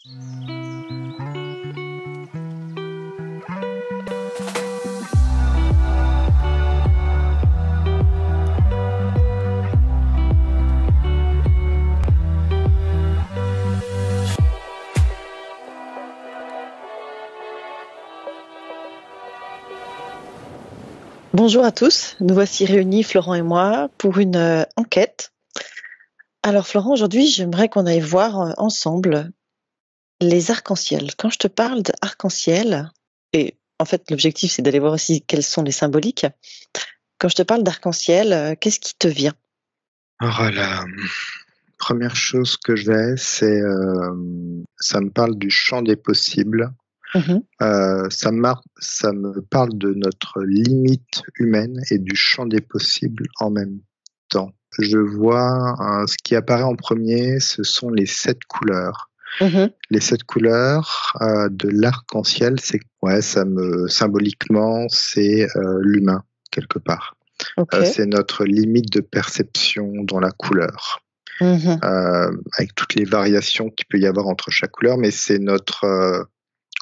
Bonjour à tous, nous voici réunis, Florent et moi, pour une enquête. Alors Florent, aujourd'hui, j'aimerais qu'on aille voir ensemble les arcs-en-ciel. Quand je te parle d'arc-en-ciel, et en fait l'objectif c'est d'aller voir aussi quelles sont les symboliques, quand je te parle d'arc-en-ciel, qu'est-ce qui te vient? Alors la première chose que j'ai, c'est, ça me parle du champ des possibles. Mhm. Ça me parle de notre limite humaine et du champ des possibles en même temps. Je vois, ce qui apparaît en premier, ce sont les 7 couleurs. Mhm. Les 7 couleurs, de l'arc-en-ciel, c'est ouais, symboliquement, c'est, l'humain, quelque part. Ok. C'est notre limite de perception dans la couleur, Mhm. avec toutes les variations qu'il peut y avoir entre chaque couleur, mais c'est notre,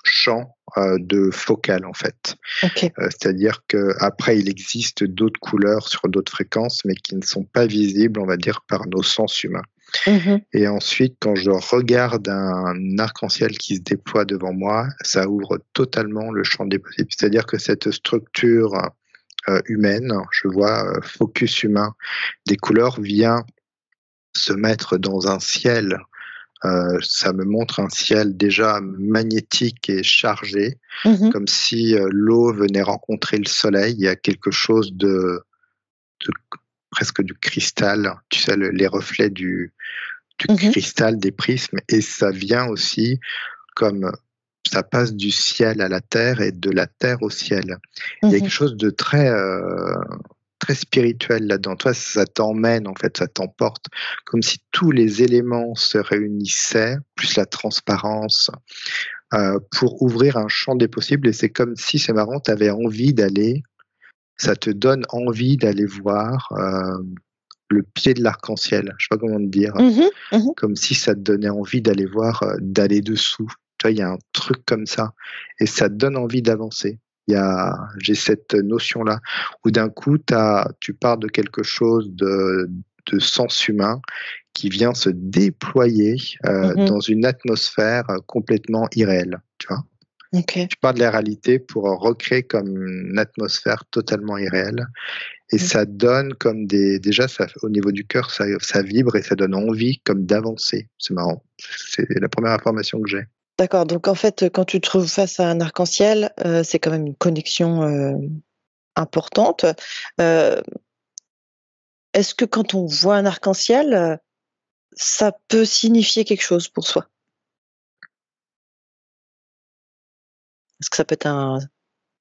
champ, de focal, en fait. Ok. C'est-à-dire qu'après, il existe d'autres couleurs sur d'autres fréquences, mais qui ne sont pas visibles, on va dire, par nos sens humains. Mhm. Et ensuite, quand je regarde un arc-en-ciel qui se déploie devant moi, ça ouvre totalement le champ des possibles. C'est-à-dire que cette structure, humaine, je vois, focus humain des couleurs vient se mettre dans un ciel. Ça me montre un ciel déjà magnétique et chargé, Mhm. comme si, l'eau venait rencontrer le soleil. Il y a quelque chose de presque du cristal, tu sais, les reflets du Mhm. cristal des prismes, et ça vient aussi comme ça passe du ciel à la terre et de la terre au ciel. Il y a quelque Mhm. chose de très spirituel là-dedans. Toi, ça t'emmène, en fait, ça t'emporte, comme si tous les éléments se réunissaient, plus la transparence, pour ouvrir un champ des possibles. Et c'est comme si, c'est marrant, tu avais envie d'aller, ça te donne envie d'aller voir, le pied de l'arc-en-ciel. Je sais pas comment te dire. Mhm. Mhm. Comme si ça te donnait envie d'aller voir, d'aller dessous. Tu vois, il y a un truc comme ça, et ça te donne envie d'avancer. J'ai cette notion-là, où d'un coup, tu pars de quelque chose de sens humain qui vient se déployer, Mhm. dans une atmosphère, complètement irréelle, tu vois? Ok. Tu pars de la réalité pour recréer comme une atmosphère totalement irréelle, et Mhm. ça donne comme déjà ça, au niveau du cœur, ça vibre, et ça donne envie comme d'avancer. C'est marrant. C'est la première information que j'ai. D'accord, donc en fait, quand tu te trouves face à un arc-en-ciel, c'est quand même une connexion importante. Heu, Est-ce que quand on voit un arc-en-ciel, ça peut signifier quelque chose pour soi? Est-ce que ça peut être un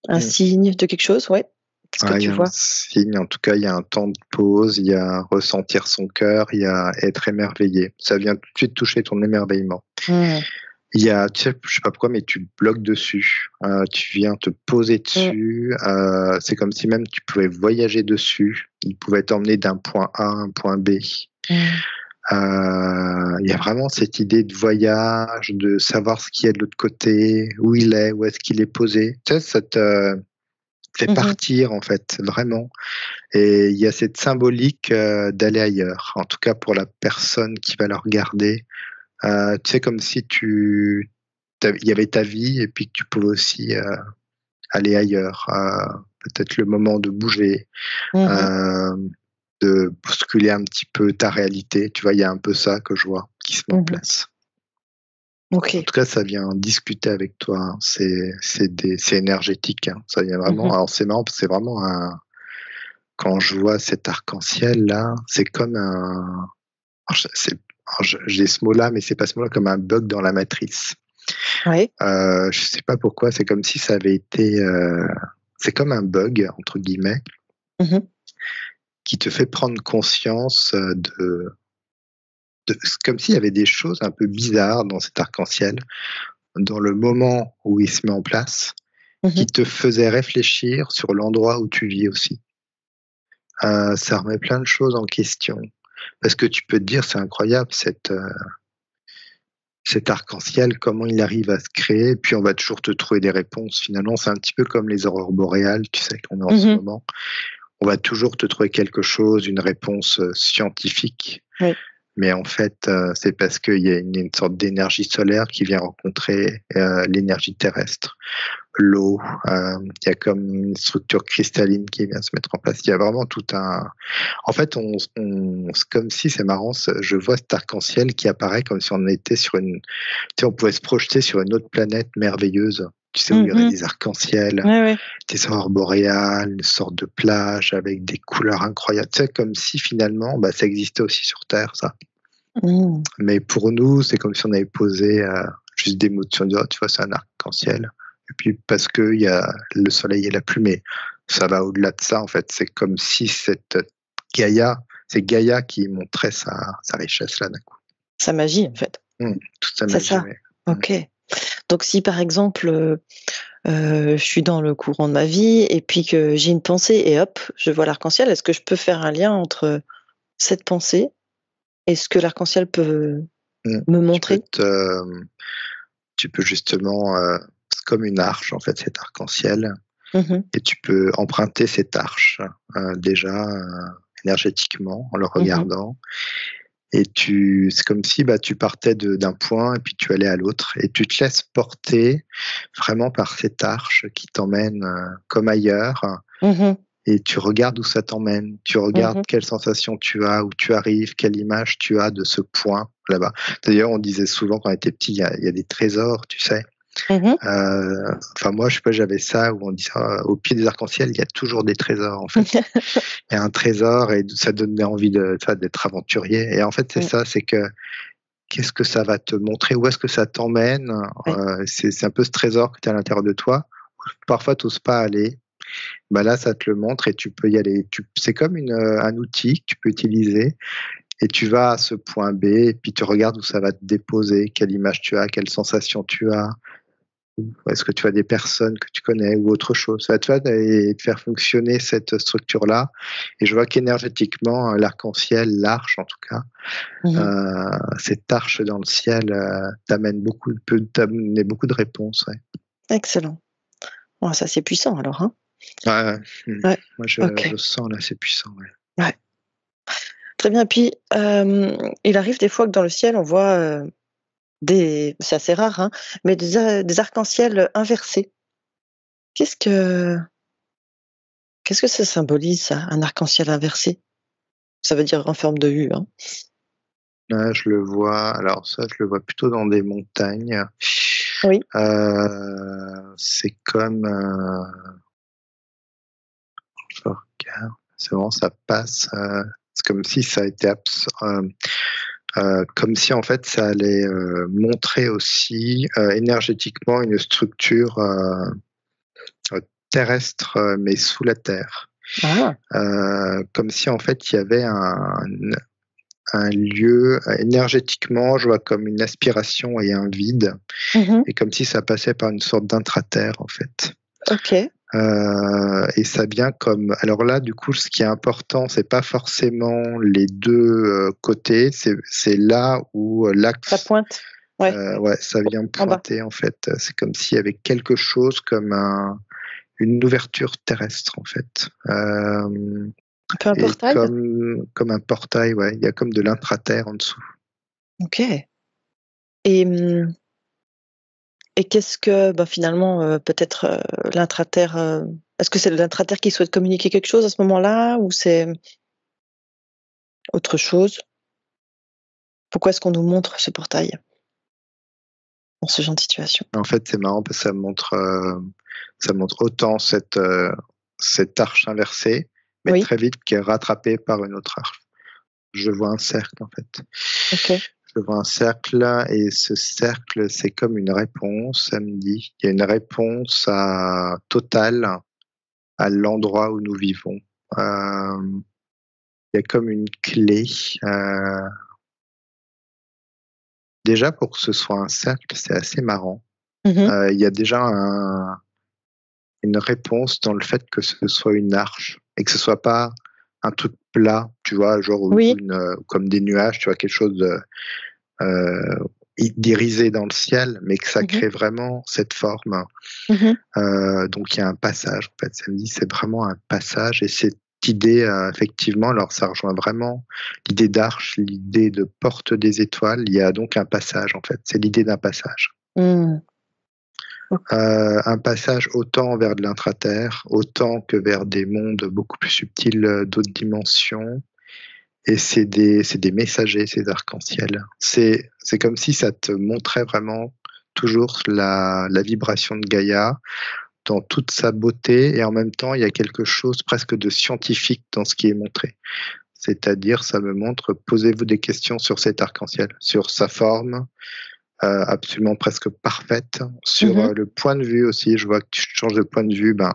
Mmh. signe de quelque chose? Ouais. Qu'est-ce que Ouais, il y tu a un vois? signe, en tout cas, il y a un temps de pause, il y a ressentir son cœur, il y a être émerveillé. Ça vient tout de suite toucher ton émerveillement. Mmh. Il y a, tu sais, je sais pas pourquoi, mais tu te bloques dessus, tu viens te poser Mmh. dessus, c'est comme si même tu pouvais voyager dessus. Il pouvait t'emmener d'un point A à un point B. Mmh. Il y a vraiment cette idée de voyage, de savoir ce qu'il y a de l'autre côté, où il est, où est-ce qu'il est posé. Tu sais, ça te fait Mmh mh. partir, en fait, vraiment, et il y a cette symbolique, d'aller ailleurs, en tout cas pour la personne qui va le regarder. Tu sais, comme si il y avait ta vie, et puis que tu pouvais aussi, aller ailleurs, peut-être le moment de bouger, Mmh. hem, de bousculer un petit peu ta réalité, tu vois? Il y a un peu ça que je vois qui se met en Mmh. place. En OK. tout cas, ça vient discuter avec toi, hein. C'est énergétique, hein. Ça vient Mmh vraiment, mh. alors c'est marrant parce que c'est vraiment un quand je vois cet arc-en-ciel là, c'est comme un alors j'ai ce mot-là, mais c'est pas ce mot-là, comme un bug dans la matrice. Ouais. Je sais pas pourquoi, c'est comme si ça avait été, c'est comme un «bug» entre guillemets, Mmh mh. qui te fait prendre conscience, c'est comme s'il y avait des choses un peu bizarres dans cet arc-en-ciel, dans le moment où il se met en place, Mmh qui mh. te faisait réfléchir sur l'endroit où tu vis aussi. Ça remet plein de choses en question, parce que tu peux te dire: «C'est incroyable cet arc-en-ciel, comment il arrive à se créer, puis on va toujours te trouver des réponses. Finalement, c'est un petit peu comme les aurores boréales, tu sais, qu'on a en ce moment. On va toujours te trouver quelque chose, une réponse scientifique. Oui. Mais en fait, c'est parce qu'il y a une sorte d'énergie solaire qui vient rencontrer l'énergie terrestre, l'eau. Il y a comme une structure cristalline qui vient se mettre en place. Il y a vraiment tout un... En fait, c'est comme si, c'est marrant, je vois cet arc-en-ciel qui apparaît comme si on était sur une... Tu sais, on pouvait se projeter sur une autre planète merveilleuse, tu sais, où il y aurait des arcs-en-ciel, des aurores boréales, une sorte de plage avec des couleurs incroyables. Tu sais, comme si finalement, ça existait aussi sur Terre, ça. Mais pour nous, c'est comme si on avait posé juste des mots dessus, tu vois, c'est un arc-en-ciel. Et puis parce qu'il y a le soleil et la pluie, mais ça va au-delà de ça, en fait. C'est comme si c'est Gaïa qui montrait sa richesse là d'un coup. Sa magie, en fait. Toute sa magie. C'est ça. Ok. Donc si par exemple, je suis dans le courant de ma vie et puis que j'ai une pensée et hop, je vois l'arc-en-ciel, est-ce que je peux faire un lien entre cette pensée et ce que l'arc-en-ciel peut me montrer? Tu peux justement, c'est comme une arche en fait, cet arc-en-ciel, et tu peux emprunter cette arche déjà énergétiquement en le regardant. Et c'est comme si tu partais d'un point et puis tu allais à l'autre et tu te laisses porter vraiment par cette arche qui t'emmène comme ailleurs. Et tu regardes où ça t'emmène, tu regardes quelle sensation tu as, où tu arrives, quelle image tu as de ce point là-bas. D'ailleurs, on disait souvent quand on était petit, il y a des trésors, tu sais. Enfin, moi, je sais pas, j'avais ça où on dit au pied des arcs-en-ciel, il y a toujours des trésors, en fait. Il y a un trésor et ça donnait envie d'être aventurier. Et en fait, c'est ça, c'est que qu'est-ce que ça va te montrer, où est-ce que ça t'emmène. C'est un peu ce trésor que tu as à l'intérieur de toi. Parfois, tu n'oses pas aller. Là, ça te le montre et tu peux y aller. C'est comme un outil que tu peux utiliser et tu vas à ce point B et puis tu regardes où ça va te déposer, quelle image tu as, quelle sensation tu as. Est-ce que tu as des personnes que tu connais ou autre chose? Ça va te faire fonctionner cette structure-là. Et je vois qu'énergétiquement, l'arc-en-ciel, l'arche en tout cas, cette arche dans le ciel peut t'amener beaucoup de réponses. Ouais. Excellent. Oh, ça, c'est puissant alors. Hein. Moi, je sens là, c'est puissant. Ouais. Très bien. Puis, il arrive des fois que dans le ciel, on voit c'est assez rare, hein, mais des arcs-en-ciel inversés. Qu'est-ce que ça symbolise, ça, un arc-en-ciel inversé? Ça veut dire en forme de U. Hein. Là, je le vois. Alors ça, je le vois plutôt dans des montagnes. Oui. C'est comme. Je regarde. C'est vraiment, ça passe. C'est comme si ça a été comme si en fait ça allait montrer aussi énergétiquement une structure terrestre mais sous la terre. Comme si en fait il y avait un lieu énergétiquement, je vois comme une aspiration et un vide, et comme si ça passait par une sorte d'intraterre en fait. Ok. Et ça vient comme... Alors là, du coup, ce qui est important, c'est pas forcément les deux côtés, c'est là où l'axe... Ça pointe. Ouais. Ça vient pointer, en fait. C'est comme s'il y avait quelque chose comme une ouverture terrestre, en fait. Un peu un portail? Comme un portail, ouais. Il y a comme de l'intraterre en dessous. Ok. Et qu'est-ce que, finalement, peut-être l'intraterre, est-ce que c'est l'intraterre qui souhaite communiquer quelque chose à ce moment-là ou c'est autre chose? Pourquoi est-ce qu'on nous montre ce portail dans ce genre de situation? En fait, c'est marrant parce que ça montre autant cette arche inversée, mais très vite qui est rattrapée par une autre arche. Je vois un cercle, en fait. Ok. Je vois un cercle et ce cercle, c'est comme une réponse, ça me dit. Il y a une réponse totale à l'endroit où nous vivons. Il y a comme une clé. Déjà, pour que ce soit un cercle, c'est assez marrant. Il y a déjà une réponse dans le fait que ce soit une arche et que ce soit pas un truc plat, tu vois, genre comme des nuages, tu vois, quelque chose de d'irisé dans le ciel, mais que ça Mhm. crée vraiment cette forme. Mhm. Donc il y a un passage, en fait. Ça me dit, c'est vraiment un passage et cette idée, effectivement, alors ça rejoint vraiment l'idée d'arche, l'idée de porte des étoiles. Il y a donc un passage, en fait. C'est l'idée d'un passage. Mhm. Ok. Un passage autant vers de l'intraterre, autant que vers des mondes beaucoup plus subtils, d'autres dimensions. Et c'est des messagers, ces arcs-en-ciel. C'est comme si ça te montrait vraiment toujours la vibration de Gaïa dans toute sa beauté, et en même temps, il y a quelque chose presque de scientifique dans ce qui est montré. C'est-à-dire, ça me montre, posez-vous des questions sur cet arc-en-ciel, sur sa forme, absolument presque parfaite, sur Mhm. le point de vue aussi. Je vois que tu changes de point de vue, ben,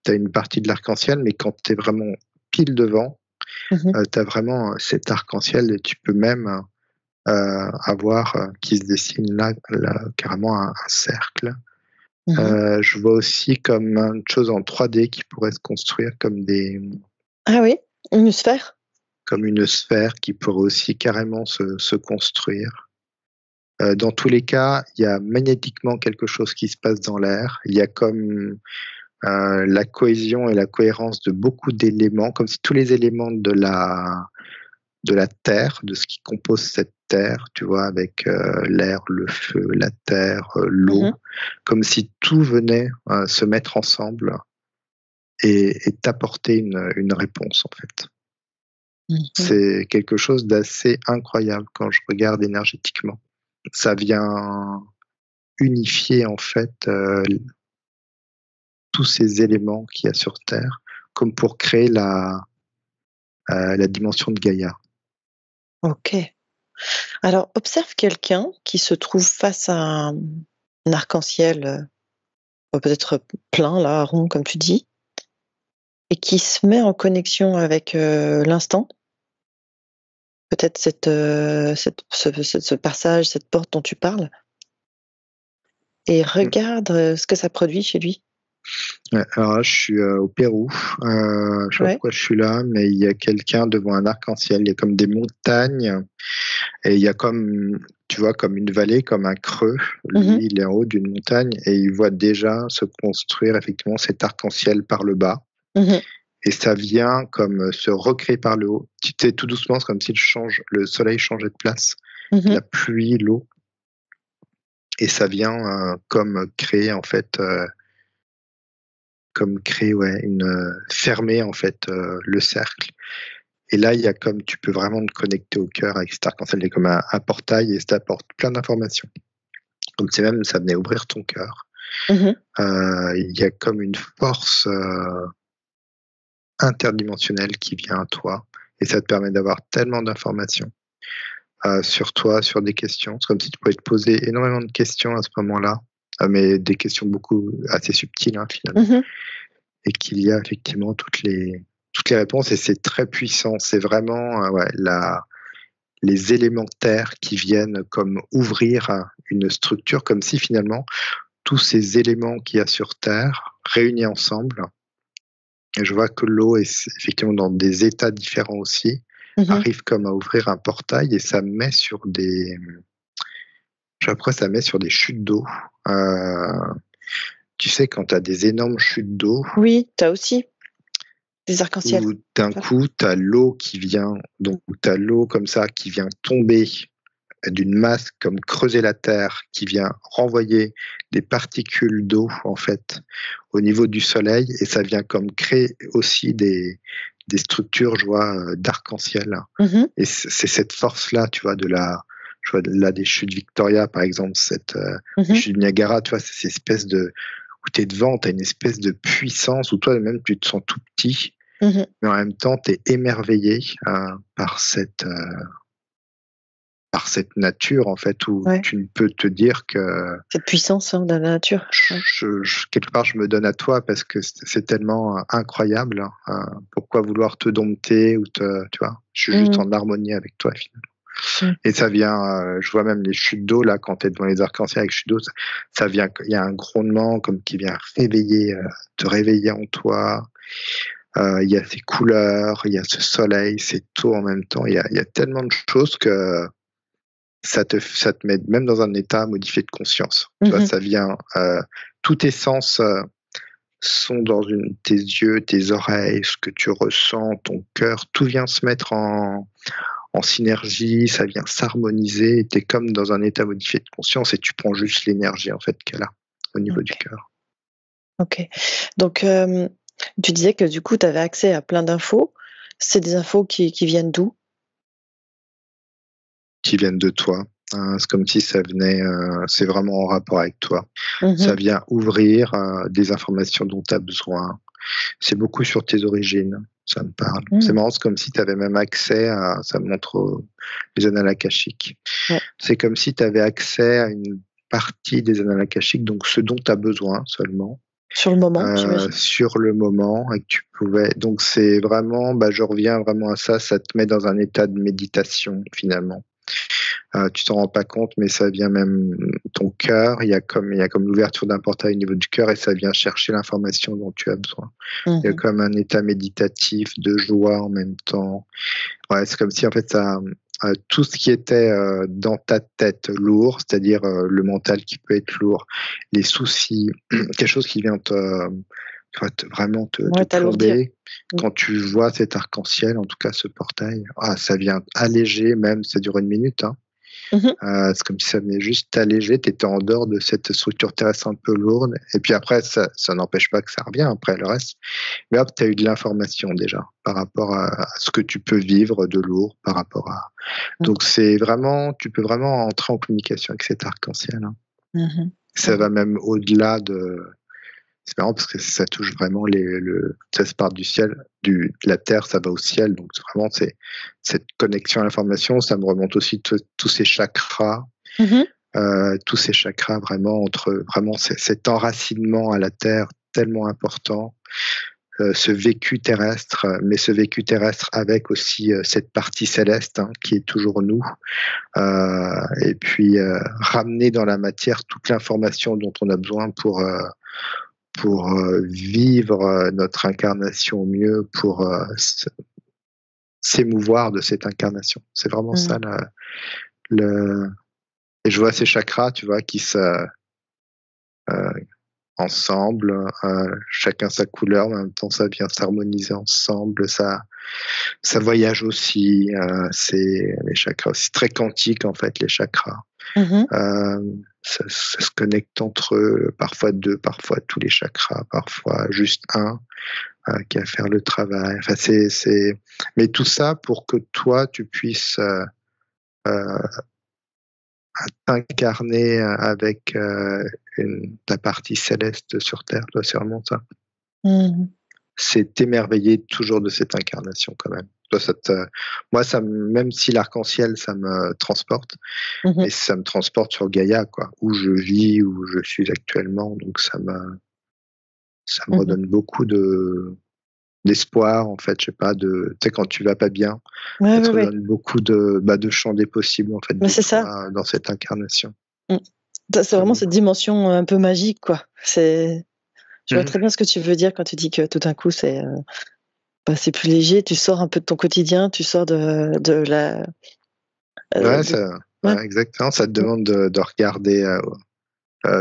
tu as une partie de l'arc-en-ciel, mais quand tu es vraiment pile devant, Mhm. tu as vraiment cet arc-en-ciel et tu peux même avoir qui se dessine là carrément un cercle. Mhm. Je vois aussi comme une chose en 3D qui pourrait se construire Ah oui, une sphère. comme une sphère qui pourrait aussi carrément se construire. Dans tous les cas, il y a magnétiquement quelque chose qui se passe dans l'air. Il y a comme la cohésion et la cohérence de beaucoup d'éléments, comme si tous les éléments de la terre, de ce qui compose cette terre, tu vois, avec l'air, le feu, la terre, l'eau, Mhm. comme si tout venait se mettre ensemble et t'apporter une réponse, en fait. Mhm. C'est quelque chose d'assez incroyable quand je regarde énergétiquement. Ça vient unifier, en fait, tous ces éléments qu'il y a sur Terre, comme pour créer la dimension de Gaïa. Ok. Alors, observe quelqu'un qui se trouve face à un arc-en-ciel, peut-être plein, là, rond, comme tu dis, et qui se met en connexion avec l'instant. Peut-être ce passage, cette porte dont tu parles, et Mm. regarde ce que ça produit chez lui. Ouais, alors là, je suis au Pérou. Je sais pas Ouais. pourquoi je suis là, mais il y a quelqu'un devant un arc-en-ciel. Il y a comme des montagnes et il y a comme, tu vois, comme une vallée, comme un creux. Mhm. Lui, il est en haut d'une montagne et il voit déjà se construire effectivement cet arc-en-ciel par le bas. Mhm. Et ça vient comme se recréer par le haut. Tu sais, tout doucement, c'est comme si le soleil changeait de place. Mhm. La pluie, l'eau. Et ça vient comme créer, en fait, ouais, fermer, en fait, le cercle. Et là, il y a comme, tu peux vraiment te connecter au cœur avec cet arc-en-ciel. Il est comme un portail et ça apporte plein d'informations. Donc, c'est même, ça venait ouvrir ton cœur. Mhm. Il y a comme une force interdimensionnelle qui vient à toi. Et ça te permet d'avoir tellement d'informations sur toi, sur des questions. C'est comme si tu pouvais te poser énormément de questions à ce moment-là, mais des questions beaucoup assez subtiles, hein, finalement. Mhm. Et qu'il y a effectivement toutes les réponses et c'est très puissant. C'est vraiment ouais, les élémentaires qui viennent comme ouvrir une structure, comme si finalement tous ces éléments qu'il y a sur Terre réunis ensemble, et je vois que l'eau est effectivement dans des états différents aussi, Mhm. arrive comme à ouvrir un portail et ça met sur après ça met sur des chutes d'eau. Euh, Tu sais, quand tu as des énormes chutes d'eau, Oui, tu as aussi des arcs-en-ciel. où d'un coup, tu as l'eau qui vient, donc tu as l'eau comme ça qui vient tomber d'une masse comme creuser la terre, qui vient renvoyer des particules d'eau en fait au niveau du soleil et ça vient comme créer aussi des structures, je vois, d'arc-en-ciel. Mhm. Et c'est cette force-là, tu vois, je vois là des chutes Victoria par exemple, les Mhm. chutes de Niagara, tu vois, c'est cette espèce de où tu es devant, tu as une espèce de puissance où toi-même tu te sens tout petit, Mhm. mais en même temps tu es émerveillé par cette nature en fait où Ouais. tu ne peux te dire que Cette puissance de la nature. Ouais. quelque part je me donne à toi parce que c'est tellement incroyable. Pourquoi vouloir te dompter ou tu vois, je suis juste Mhm. en harmonie avec toi finalement. Mhm. Et ça vient, je vois même les chutes d'eau là quand tu es devant les arcs-en-ciel avec chutes d'eau, ça vient, il y a un grondement comme qui vient réveiller, te réveiller en toi. Il y a ces couleurs, il y a ce soleil, c'est tout en même temps. Il y a tellement de choses que ça te met même dans un état modifié de conscience. Tu vois, ça vient, tous tes sens sont dans tes yeux, tes oreilles, ce que tu ressens, ton cœur, tout vient se mettre en synergie, ça vient s'harmoniser. Tu es comme dans un état modifié de conscience et tu prends juste l'énergie en fait qu'elle a au niveau du cœur. Ok. Donc, tu disais que du coup, tu avais accès à plein d'infos. C'est des infos qui viennent d'où? Qui viennent de toi. C'est comme si ça venait, c'est vraiment en rapport avec toi. Ça vient ouvrir des informations dont tu as besoin. C'est beaucoup sur tes origines, ça me parle. C'est marrant, c'est comme si tu avais même accès à, ça me montre les annales akashiques. Ouais. C'est comme si tu avais accès à une partie des annales akashiques, donc ce dont tu as besoin seulement. Sur le moment, j'imagine. Sur le moment, et que tu pouvais. Donc c'est vraiment, je reviens vraiment à ça, ça te met dans un état de méditation finalement. Tu t'en rends pas compte, mais ça vient même ton cœur. Il y a comme l'ouverture d'un portail au niveau du cœur et ça vient chercher l'information dont tu as besoin. Il y a comme un état méditatif de joie en même temps. Ouais, c'est comme si en fait ça, tout ce qui était dans ta tête lourd, c'est-à-dire le mental qui peut être lourd, les soucis, quelque chose qui vient vraiment te plomber. Quand tu vois cet arc-en-ciel, en tout cas ce portail, ça vient alléger, même ça dure 1 minute. C'est comme si ça venait juste t'alléger, tu étais en dehors de cette structure terrestre un peu lourde. Et puis après, ça n'empêche pas que ça revient après le reste. Mais hop, tu as eu de l'information déjà par rapport à ce que tu peux vivre de lourd par rapport à. Donc c'est vraiment, tu peux vraiment entrer en communication avec cet arc-en-ciel. Ça va même au-delà de. C'est marrant parce que ça touche vraiment ça se part du ciel, de la terre, ça va au ciel. Donc vraiment, c'est cette connexion à l'information. Ça me remonte aussi tous ces chakras, tous ces chakras vraiment vraiment cet enracinement à la terre tellement important. Ce vécu terrestre, mais ce vécu terrestre avec aussi cette partie céleste qui est toujours nous, et puis ramener dans la matière toute l'information dont on a besoin pour vivre notre incarnation au mieux, pour s'émouvoir de cette incarnation. C'est vraiment ça. Et je vois ces chakras, tu vois, qui ensemble, chacun sa couleur, mais en même temps ça vient s'harmoniser ensemble, ça voyage aussi. C'est les chakras, c'est très quantique en fait, les chakras. Ça se connecte entre eux, parfois 2, parfois tous les chakras, parfois juste un qui va faire le travail. Enfin, mais tout ça pour que toi tu puisses t'incarner avec ta partie céleste sur Terre. Toi, c'est vraiment ça. C'est t'émerveiller toujours de cette incarnation quand même. Toi, moi, même si l'arc-en-ciel, ça me transporte, mais ça me transporte sur Gaïa, quoi, où je vis, où je suis actuellement. Donc ça me redonne beaucoup d'espoir, en fait. Je sais pas, tu sais, quand tu vas pas bien, ça te redonne beaucoup de champs des possibles, en fait, c'est ça. dans cette incarnation. C'est vraiment cette dimension un peu magique, quoi. Je vois très bien ce que tu veux dire quand tu dis que tout d'un coup, c'est plus léger, tu sors un peu de ton quotidien, tu sors de la. Exactement. Ça te demande de regarder,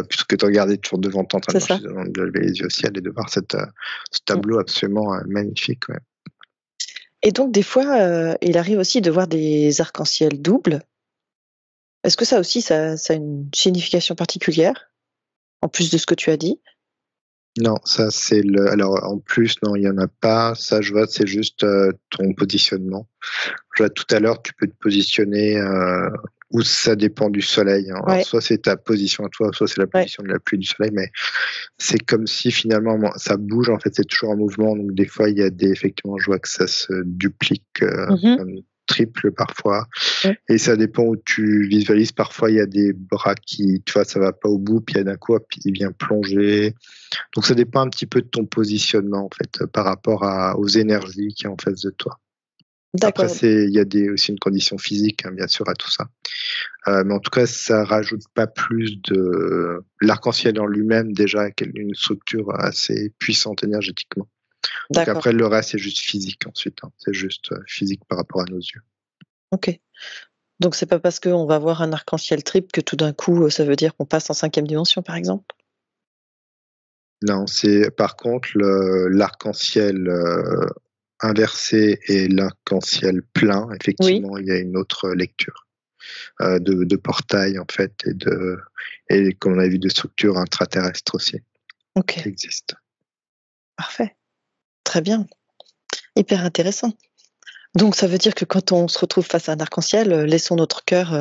plutôt que de regarder toujours devant toi en train de marcher, de lever les yeux au ciel et de voir ce tableau absolument magnifique. Ouais. Et donc, des fois, il arrive aussi de voir des arcs-en-ciel doubles. Est-ce que ça aussi, ça a une signification particulière, en plus de ce que tu as dit? Non, ça c'est alors en plus, non, il y en a pas. Ça, je vois, c'est juste ton positionnement. Je vois, tout à l'heure, tu peux te positionner où ça dépend du soleil. Alors, soit c'est ta position à toi, soit c'est la position de la pluie du soleil, mais c'est comme si finalement ça bouge. En fait, c'est toujours en mouvement. Donc des fois, il y a effectivement, je vois que ça se duplique, comme triple parfois. Et ça dépend où tu visualises. Parfois, il y a des bras qui, tu vois, ça va pas au bout, puis d'un coup, puis il vient plonger. Donc ça dépend un petit peu de ton positionnement en fait, par rapport aux énergies qui sont en face de toi. D'accord. Après, il y a aussi une condition physique, bien sûr, à tout ça. Mais en tout cas, ça rajoute pas plus de l'arc-en-ciel en lui-même déjà une structure assez puissante énergétiquement. Donc après, le reste c'est juste physique ensuite. C'est juste physique par rapport à nos yeux. Ok. Donc c'est pas parce qu'on va voir un arc-en-ciel triple que tout d'un coup ça veut dire qu'on passe en 5e dimension, par exemple? Non, c'est par contre l'arc-en-ciel inversé et l'arc-en-ciel plein. Oui. Effectivement, il y a une autre lecture de portail en fait et comme on a vu de structures intraterrestres aussi qui OK, existent. parfait. Très bien. Hyper intéressant. Donc ça veut dire que quand on se retrouve face à un arc-en-ciel, laissons notre cœur,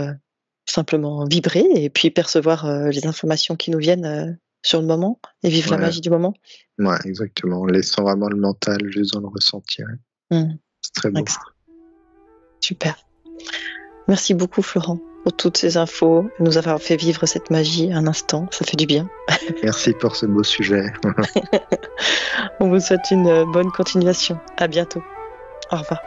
simplement vibrer et puis percevoir, les informations qui nous viennent, sur le moment et vivre la Ouais, magie du moment? ouais, exactement. Laissant vraiment le mental juste dans le ressenti. Ouais. Mmh. C'est très beau. Extra. Super. Merci beaucoup Florent pour toutes ces infos, nous avoir fait vivre cette magie un instant, ça fait du bien. Merci pour ce beau sujet. On vous souhaite une bonne continuation. À bientôt. Au revoir.